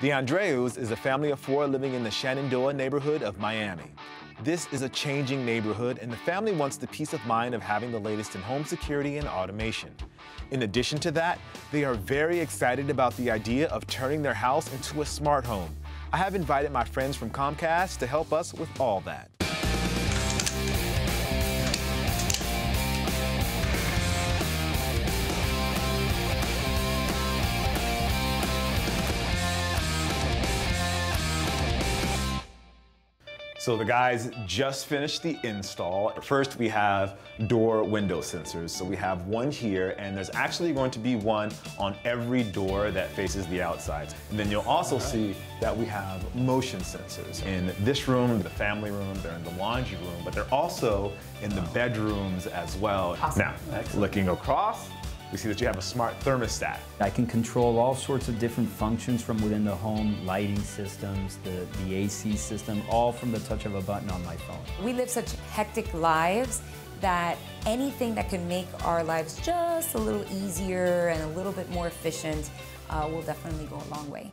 The Andreus is a family of 4 living in the Shenandoah neighborhood of Miami. This is a changing neighborhood, and the family wants the peace of mind of having the latest in home security and automation. In addition to that, they are very excited about the idea of turning their house into a smart home. I have invited my friends from Comcast to help us with all that. So the guys just finished the install. First, we have door window sensors. So we have one here, and there's actually going to be one on every door that faces the outside. And then you'll also see that we have motion sensors in this room, the family room, they're in the laundry room, but they're also in the bedrooms as well. Awesome. Now, looking across, we see that you have a smart thermostat. I can control all sorts of different functions from within the home, lighting systems, the AC system, all from the touch of a button on my phone. We live such hectic lives that anything that can make our lives just a little easier and a little bit more efficient will definitely go a long way.